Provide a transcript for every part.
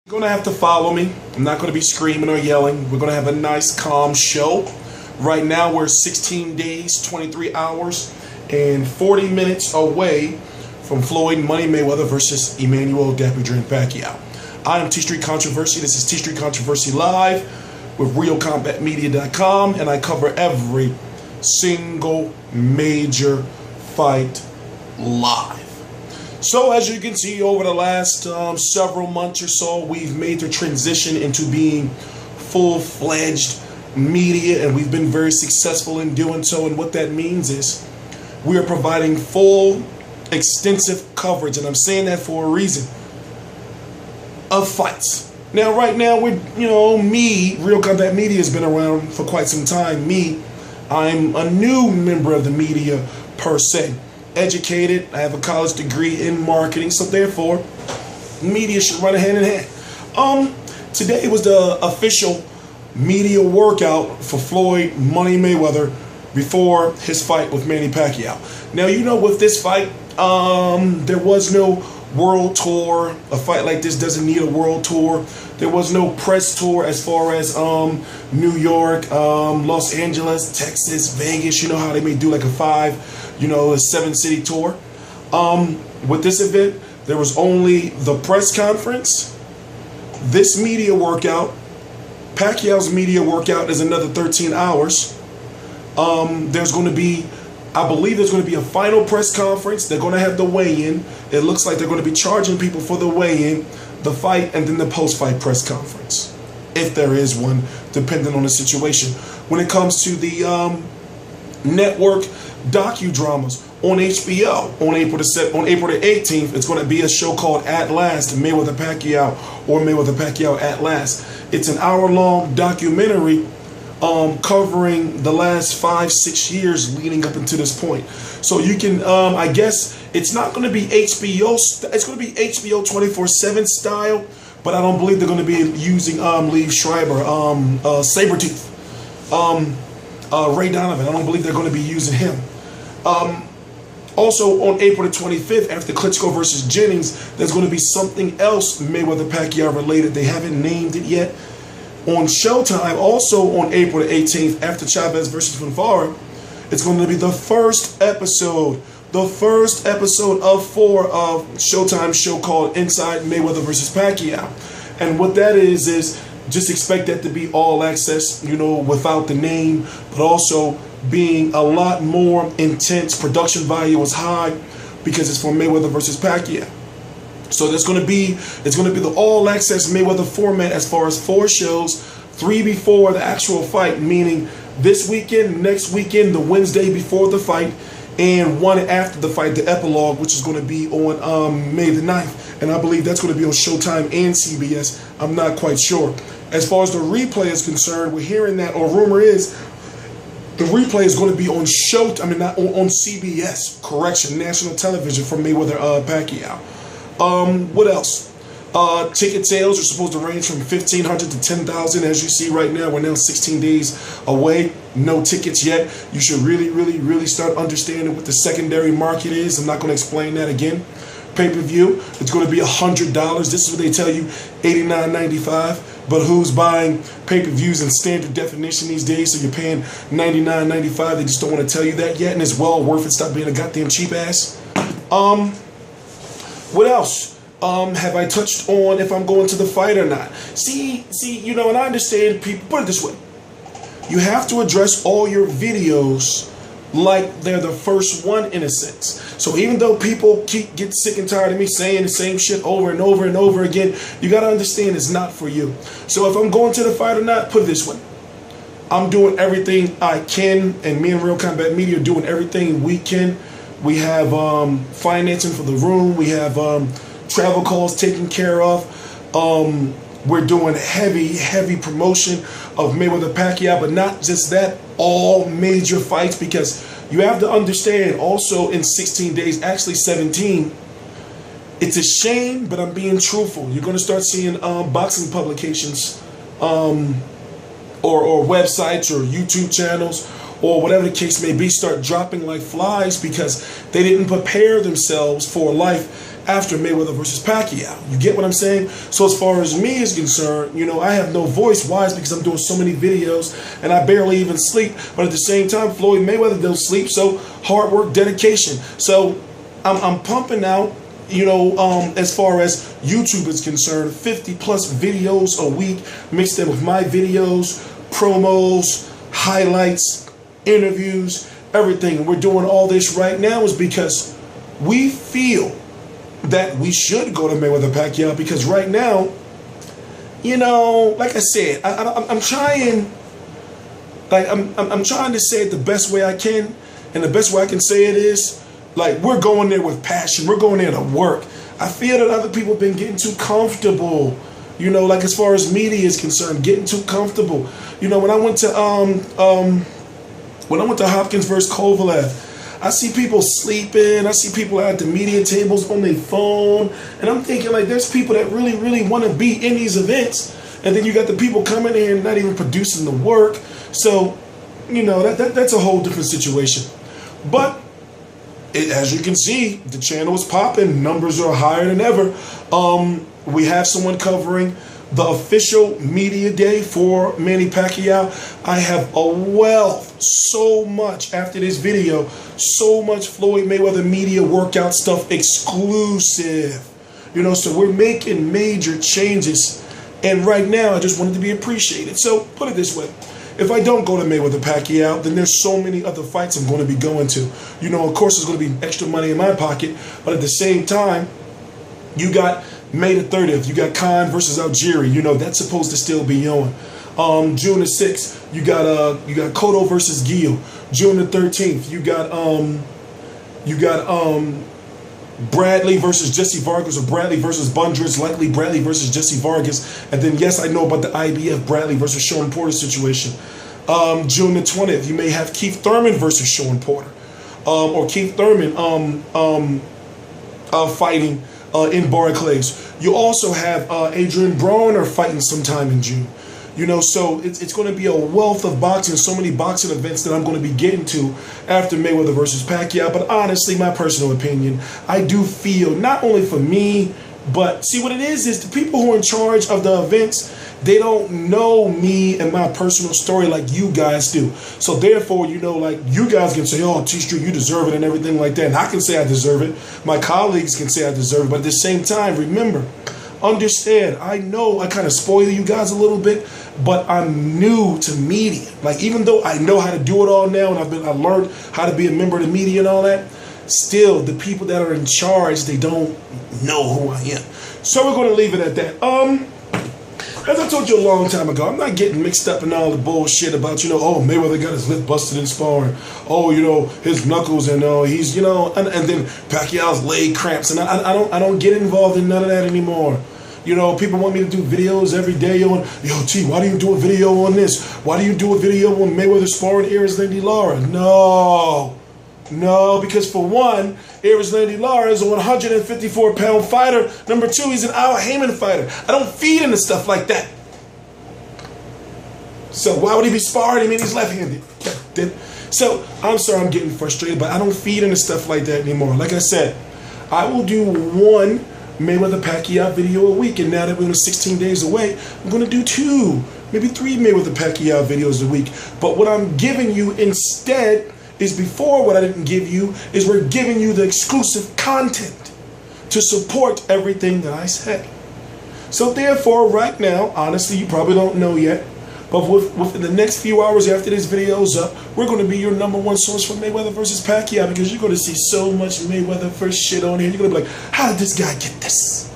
You're going to have to follow me. I'm not going to be screaming or yelling. We're going to have a nice, calm show. Right now, we're 16 days, 23 hours, and 40 minutes away from Floyd Money Mayweather versus Pacquiao. I am T Street Controversy. This is T Street Controversy Live with RealCombatMedia.com, and I cover every single major fight live. So as you can see, over the last several months or so, we've made the transition into being full-fledged media, and we've been very successful in doing so. And what that means is we are providing full, extensive coverage, and I'm saying that for a reason, of fights. Now, right now, Real Combat Media has been around for quite some time. I'm a new member of the media per se. Educated, I have a college degree in marketing, so therefore media should run hand in hand. Today was the official media workout for Floyd Money Mayweather before his fight with Manny Pacquiao. Now, with this fight, there was no world tour. A fight like this doesn't need a world tour. There was no press tour as far as New York, Los Angeles, Texas, Vegas. You know how they may do like a 7-city tour. With this event, there was only the press conference, this media workout. Pacquiao's media workout is another 13 hours. There's going to be, I believe there's going to be a final press conference. They're going to have the weigh-in. It looks like they're going to be charging people for the weigh-in, the fight, and then the post-fight press conference, if there is one, depending on the situation. When it comes to the network docudramas on HBO on April the 18th, it's going to be a show called At Last, Mayweather-Pacquiao, or Mayweather-Pacquiao At Last. It's an hour-long documentary covering the last 5-6 years leading up into this point. So you can, I guess it's not going to be HBO. It's going to be HBO 24/7 style, but I don't believe they're going to be using Liev Schreiber, Sabretooth, Ray Donovan. I don't believe they're going to be using him. Also on April the 25th, after Klitschko versus Jennings, there's going to be something else Mayweather-Pacquiao related. They haven't named it yet. On Showtime, also on April the 18th, after Chavez versus Fonfara, it's going to be the first episode of 4 of Showtime's show called Inside Mayweather versus Pacquiao. And what that is just expect that to be all access, without the name, but also being a lot more intense. Production value is high because it's for Mayweather versus Pacquiao. So it's going to be the all access Mayweather format as far as 4 shows, 3 before the actual fight, meaning this weekend, next weekend, the Wednesday before the fight, and 1 after the fight, the epilogue, which is going to be on May the 9th. And I believe that's going to be on Showtime and CBS. I'm not quite sure. As far as the replay is concerned, we're hearing that, or rumor is, the replay is going to be on on CBS, correction, national television for Mayweather-Pacquiao. What else? Ticket sales are supposed to range from 1,500 to 10,000. As you see right now, we're now 16 days away. No tickets yet. You should really start understanding what the secondary market is. I'm not going to explain that again. Pay-per-view, it's going to be $100. This is what they tell you, $89.95. But who's buying pay-per-views in standard definition these days? So you're paying $99.95. They just don't want to tell you that yet, and it's well worth it. Stop being a goddamn cheap ass. What else? Have I touched on if I'm going to the fight or not? See, and I understand people, put it this way. You have to address all your videos like they're the first one, in a sense. So even though people get sick and tired of me saying the same shit over and over and over again, you got to understand it's not for you. So if I'm going to the fight or not, put it this way. I'm doing everything I can, and me and Real Combat Media are doing everything we can. We have financing for the room. We have travel calls taken care of. We're doing heavy promotion of Mayweather-Pacquiao, but not just that, all major fights, because you have to understand also in 16 days, actually 17, it's a shame, but I'm being truthful. You're going to start seeing boxing publications or websites or YouTube channels or whatever the case may be start dropping like flies because they didn't prepare themselves for life after Mayweather versus Pacquiao. You get what I'm saying? So as far as me is concerned, you know, I have no voice. Why? It's because I'm doing so many videos and I barely even sleep. But at the same time, Floyd Mayweather don't sleep. So hard work, dedication. So I'm pumping out, you know, as far as YouTube is concerned, 50 plus videos a week, mixed in with my videos, promos, highlights, interviews, everything. And we're doing all this right now is because we feel that we should go to Mayweather-Pacquiao, because right now, you know, like I said, I'm trying, like I'm trying to say it the best way I can, and the best way I can say it is, like, we're going there with passion. We're going there to work. I feel that other people have been getting too comfortable, you know, like as far as media is concerned, getting too comfortable. You know, when I went to Hopkins versus Kovalev, I see people sleeping. I see people at the media tables on their phone. And I'm thinking, like, there's people that really, really want to be in these events. And then you got the people coming in and not even producing the work. So, you know, that's a whole different situation. But as you can see, the channel is popping. Numbers are higher than ever. We have someone covering the official media day for Manny Pacquiao. I have a wealth, so much after this video, so much Floyd Mayweather media workout stuff exclusive. You know, so we're making major changes. And right now, I just wanted to be appreciated. So put it this way. If I don't go to Mayweather-Pacquiao, then there's so many other fights I'm going to be going to. You know, of course, there's going to be extra money in my pocket. But at the same time, you got May the 30th, you got Khan versus Algieri. You know, that's supposed to still be on. June the 6th, you got Cotto versus Gil. June the 13th, you got Bradley versus Jesse Vargas, or Bradley versus Bundress, likely Bradley versus Jesse Vargas. And then, yes, I know about the IBF Bradley versus Sean Porter situation. June the 20th, you may have Keith Thurman versus Sean Porter. Or Keith Thurman fighting in Barclays. You also have Adrian Broner fighting sometime in June. You know, so it's going to be a wealth of boxing, so many boxing events that I'm going to be getting to after Mayweather versus Pacquiao. But honestly, my personal opinion, I do feel, not only for me, but see what it is the people who are in charge of the events, they don't know me and my personal story like you guys do. So therefore, you know, like, you guys can say, oh, T-Street, you deserve it and everything like that. And I can say I deserve it. My colleagues can say I deserve it. But at the same time, remember, understand, I know I kind of spoil you guys a little bit, but I'm new to media. Like, even though I know how to do it all now, and I learned how to be a member of the media and all that, still, the people that are in charge, they don't know who I am. So we're going to leave it at that. As I told you a long time ago, I'm not getting mixed up in all the bullshit about, you know, oh, Mayweather got his lip busted in sparring. Oh, you know, his knuckles, and he's, you know, and then Pacquiao's leg cramps, and I don't get involved in none of that anymore. You know, people want me to do videos every day on, yo, T, why do you do a video on this? Why do you do a video on Mayweather sparring Erislandy Lara? No, because for one, Erislandy Lara is a 154-pound fighter. Number two, he's an Al Heyman fighter. I don't feed into stuff like that. So why would he be sparring? I mean, he's left-handed. So I'm sorry I'm getting frustrated, but I don't feed into stuff like that anymore. Like I said, I will do one Mayweather-Pacquiao video a week, and now that we're only 16 days away, I'm going to do 2, maybe 3 Mayweather-Pacquiao videos a week. But what I'm giving you instead is, before, what I didn't give you is, we're giving you the exclusive content to support everything that I said. So therefore, right now, honestly, you probably don't know yet, but within the next few hours after this video is up, we're going to be your #1 source for Mayweather versus Pacquiao, because you're going to see so much Mayweather first shit on here. You're going to be like, how did this guy get this?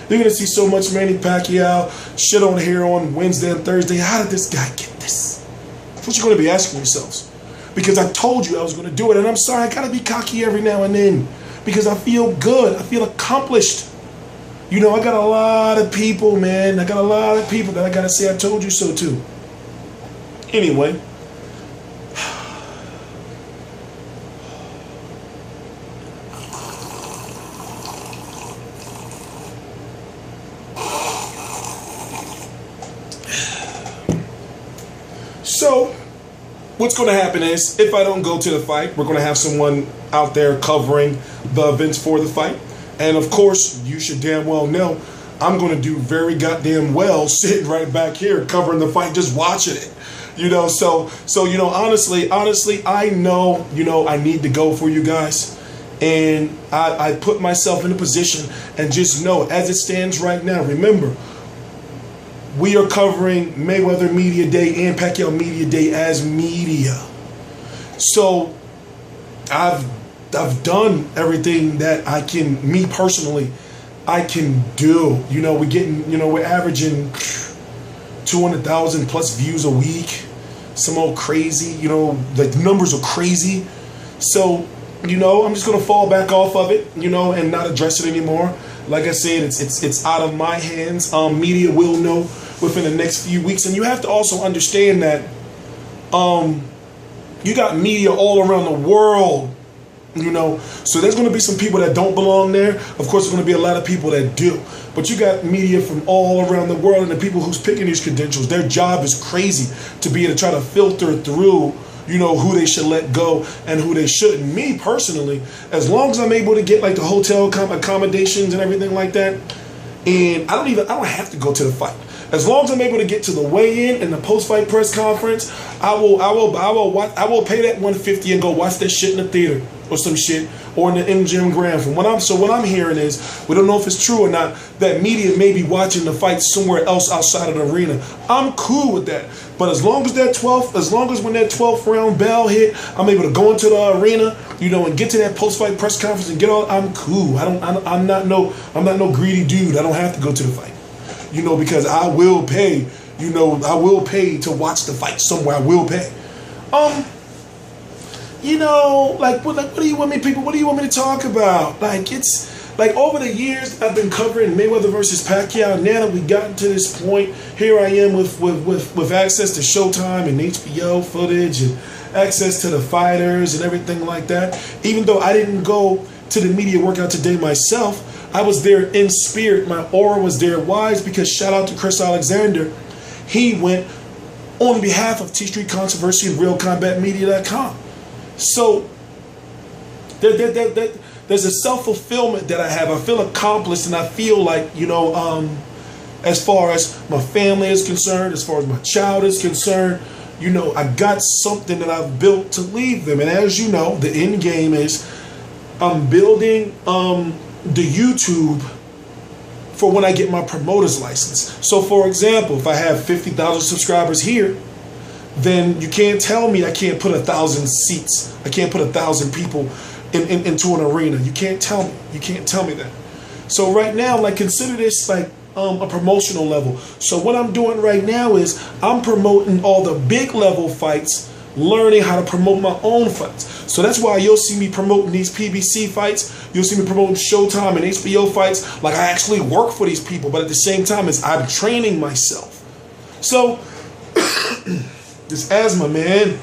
You're going to see so much Manny Pacquiao shit on here on Wednesday and Thursday. How did this guy get this? That's what you're going to be asking yourselves. Because I told you I was going to do it, and I'm sorry, I got to be cocky every now and then, because I feel good. I feel accomplished. You know, I got a lot of people, man. I got a lot of people that I got to say I told you so to. Anyway. So, what's going to happen is, if I don't go to the fight, we're going to have someone out there covering the events for the fight. And of course, you should damn well know I'm going to do very goddamn well sitting right back here covering the fight, just watching it. You know, so you know, honestly, I know, you know, I need to go for you guys. And I put myself in a position, and just know, as it stands right now, remember, we are covering Mayweather Media Day and Pacquiao Media Day as media. So I've done everything that I can, me personally, I can do. You know, we're averaging 200,000 plus views a week. Some old crazy, you know, the numbers are crazy. So, you know, I'm just gonna fall back off of it, you know, and not address it anymore. Like I said, it's out of my hands. Media will know within the next few weeks, and you have to also understand that you got media all around the world. You know, so there's going to be some people that don't belong there. Of course, there's going to be a lot of people that do. But you got media from all around the world, and the people who's picking these credentials, their job is crazy to be able to try to filter through, you know, who they should let go and who they shouldn't. Me personally, as long as I'm able to get like the hotel accommodations and everything like that, and I don't have to go to the fight. As long as I'm able to get to the weigh-in and the post-fight press conference, I will pay that $150 and go watch that shit in the theater or some shit, or in the MGM Grand. So what I'm hearing is, we don't know if it's true or not, that media may be watching the fight somewhere else outside of the arena. I'm cool with that. But as long as when that 12th round bell hit, I'm able to go into the arena, you know, and get to that post-fight press conference and get all. I'm cool. I'm not no greedy dude. I don't have to go to the fight. You know, because I will pay, you know, I will pay to watch the fight somewhere. I will pay. You know, what do you want me, people? What do you want me to talk about? Like, it's like over the years I've been covering Mayweather versus Pacquiao. Now that we gotten to this point, here I am with access to Showtime and HBO footage and access to the fighters and everything like that. Even though I didn't go to the media workout today myself, I was there in spirit. My aura was there. Why? It's because, shout out to Chris Alexander, he went on behalf of T Street Controversy and RealCombatMedia.com. So there's a self-fulfillment that I have. I feel accomplished, and I feel like, you know, as far as my family is concerned, as far as my child is concerned, you know, I got something that I've built to leave them. And as you know, the end game is I'm building the YouTube for when I get my promoter's license. So for example, if I have 50,000 subscribers here, then you can't tell me I can't put 1,000 seats. I can't put 1,000 people into an arena. You can't tell me. You can't tell me that. So right now, like, consider this like a promotional level. So what I'm doing right now is I'm promoting all the big level fights, learning how to promote my own fights. So that's why you'll see me promoting these PBC fights. You'll see me promoting Showtime and HBO fights. Like, I actually work for these people, but at the same time, I'm training myself. So this asthma, man.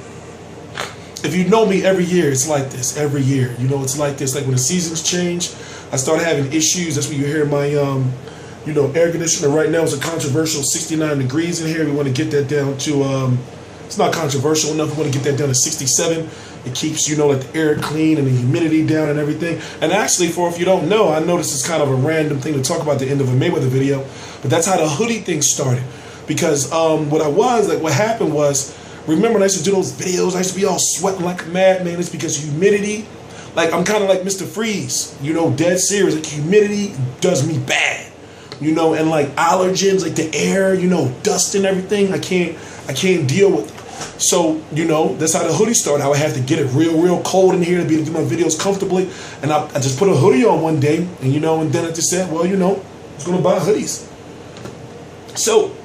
If you know me, every year it's like this. Every year, you know, it's like this. Like when the seasons change, I start having issues. That's when you hear my, you know, air conditioner right now is a controversial 69 degrees in here. We want to get that down to, it's not controversial enough. We want to get that down to 67. It keeps, you know, like the air clean and the humidity down and everything. And actually, if you don't know, I know this is kind of a random thing to talk about at the end of a Mayweather video, but that's how the hoodie thing started. Because what happened was, remember when I used to do those videos, I used to be all sweating like a madman. It's because humidity, like I'm kind of like Mr. Freeze, you know, dead serious. Like humidity does me bad, you know, and like allergens, like the air, you know, dust and everything. I can't deal with it. So, you know, that's how the hoodie started. How I had to get it real cold in here to be able to do my videos comfortably. And I just put a hoodie on one day, and you know, and then I just said, well, you know, I was gonna buy hoodies. So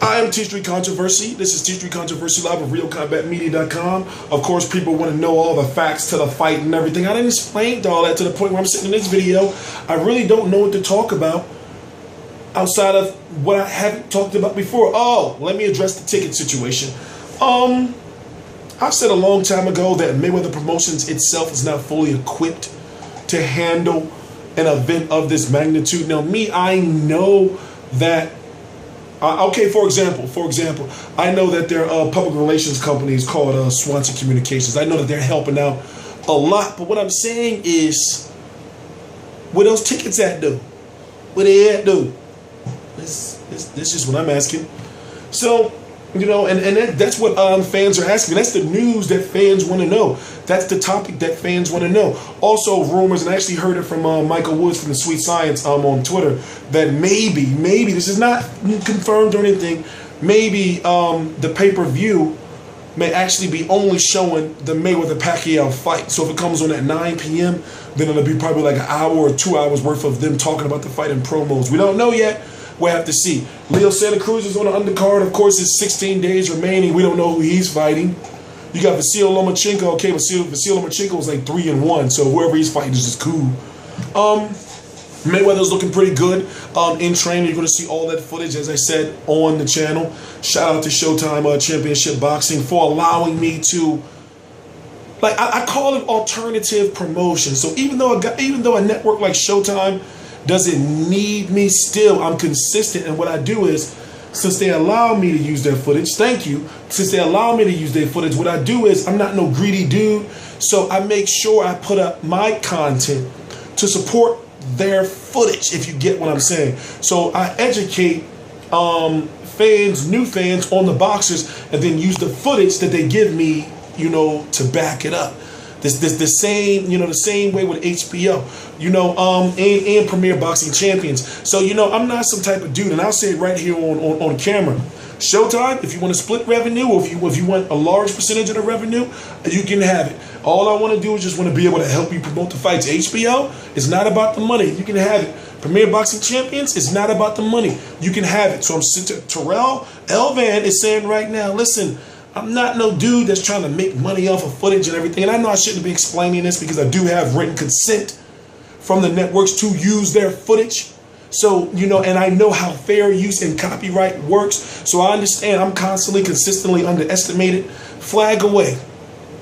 I am T Street Controversy. This is T Street Controversy Live of RealCombatMedia.com. Of course, people want to know all the facts to the fight and everything. I didn't explain all that to the point where I'm sitting in this video. I really don't know what to talk about outside of what I haven't talked about before. Oh, let me address the ticket situation. I've said a long time ago that Mayweather Promotions itself is not fully equipped to handle an event of this magnitude. Now, I know that. Okay, for example, I know that there are public relations companies called Swanson Communications. I know that they're helping out a lot, but what I'm saying is Where those tickets at, though? Where they at, though? This is just what I'm asking. So, you know, and that's what fans are asking. That's the news that fans want to know. That's the topic that fans want to know. Also, rumors, and I actually heard it from Michael Woods from the Sweet Science on Twitter, that maybe, this is not confirmed or anything, maybe the pay-per-view may actually be only showing the Mayweather-Pacquiao fight. So if it comes on at 9 p.m., then it'll be probably like an hour or 2 hours worth of them talking about the fight and promos. We don't know yet. We'll have to see. Leo Santa Cruz is on the undercard. Of course, it's 16 days remaining. We don't know who he's fighting. You got Vasil Lomachenko. Okay, Vasil Lomachenko is like 3-1, so whoever he's fighting is just cool. Mayweather's looking pretty good in training. You're going to see all that footage, as I said, on the channel. Shout out to Showtime Championship Boxing for allowing me to, like, I call it alternative promotion. So even though a network like Showtime doesn't need me, still I'm consistent. And what I do is, since they allow me to use their footage, thank you. Since they allow me to use their footage, what I do is, I'm not no greedy dude. So I make sure I put up my content to support their footage, if you get what I'm saying. So I educate fans, new fans on the boxers, and then use the footage that they give me, you know, to back it up. The same, you know, the same way with HBO, you know, and Premier Boxing Champions. So, you know, I'm not some type of dude, and I'll say it right here on camera. Showtime, if you want to split revenue, or if you want a large percentage of the revenue, you can have it. All I want to do is just want to be able to help you promote the fights. HBO, it's not about the money. You can have it. Premier Boxing Champions, it's not about the money. You can have it. So Terrell Elvan is saying right now, listen, I'm not no dude that's trying to make money off of footage and everything. And I know I shouldn't be explaining this because I do have written consent from the networks to use their footage. So, you know, and I know how fair use and copyright works. So I understand I'm constantly, consistently underestimated. Flag away.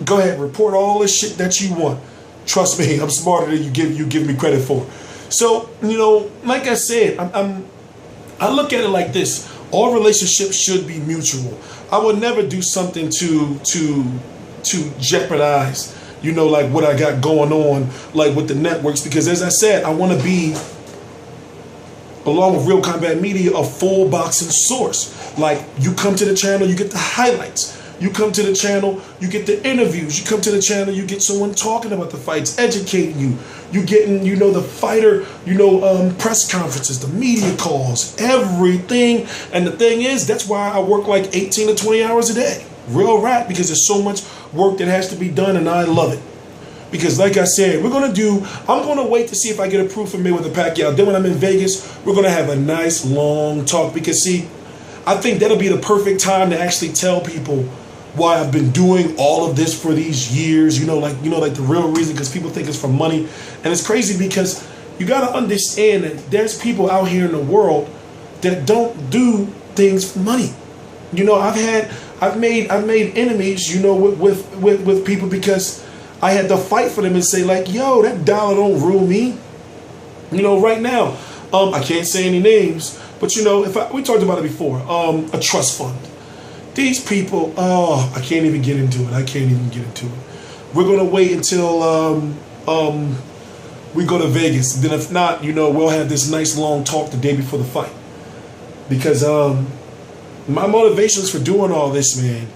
Go ahead, report all this shit that you want. Trust me, I'm smarter than you give me credit for. So, you know, like I said, I look at it like this. All relationships should be mutual. I would never do something to jeopardize, you know, like what I got going on, like with the networks, because as I said, I want to be, along with Real Combat Media, a full boxing source. Like, you come to the channel, you get the highlights. You come to the channel, you get the interviews. You come to the channel, you get someone talking about the fights, educating you. You getting, you know, the fighter, you know, press conferences, the media calls, everything. And the thing is, that's why I work like 18 to 20 hours a day. Real rap, because there's so much work that has to be done, and I love it. Because like I said, I'm going to wait to see if I get approved for Mayweather-Pacquiao. Then when I'm in Vegas, we're going to have a nice long talk. Because see, I think that'll be the perfect time to actually tell people why I've been doing all of this for these years, like the real reason, because people think it's for money. And it's crazy because you got to understand that there's people out here in the world that don't do things for money. You know, I've made enemies, you know, with people because I had to fight for them and say like, yo, that dollar don't rule me. You know, right now, I can't say any names, but you know, we talked about it before, a trust fund. These people, oh, I can't even get into it. We're going to wait until we go to Vegas. Then if not, you know, we'll have this nice long talk the day before the fight. Because my motivations for doing all this, man,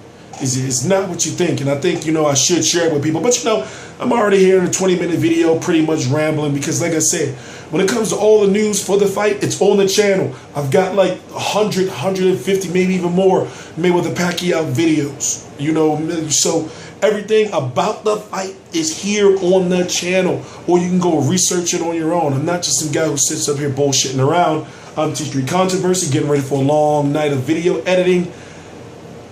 is not what you think. And I think, you know, I should share it with people. But, you know, I'm already here in a 20-minute video pretty much rambling because, like I said, when it comes to all the news for the fight, it's on the channel. I've got like 100, 150, maybe even more Mayweather-Pacquiao videos. You know, so everything about the fight is here on the channel. Or you can go research it on your own. I'm not just some guy who sits up here bullshitting around. I'm T-Street Controversy, getting ready for a long night of video editing.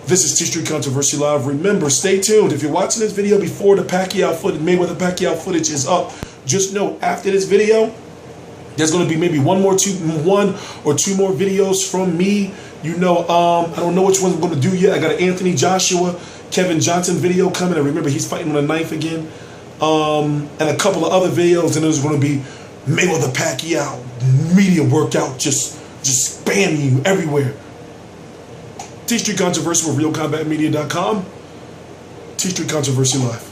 This is T-Street Controversy Live. Remember, stay tuned. If you're watching this video before the Mayweather-Pacquiao footage is up, just know after this video, there's going to be maybe one or two more videos from me. You know, I don't know which one I'm going to do yet. I got an Anthony Joshua, Kevin Johnson video coming. And remember, he's fighting on the 9th again. And a couple of other videos. And there's going to be Mayweather-Pacquiao media workout. Just spamming you everywhere. T-Street Controversy with RealCombatMedia.com. T-Street Controversy Live.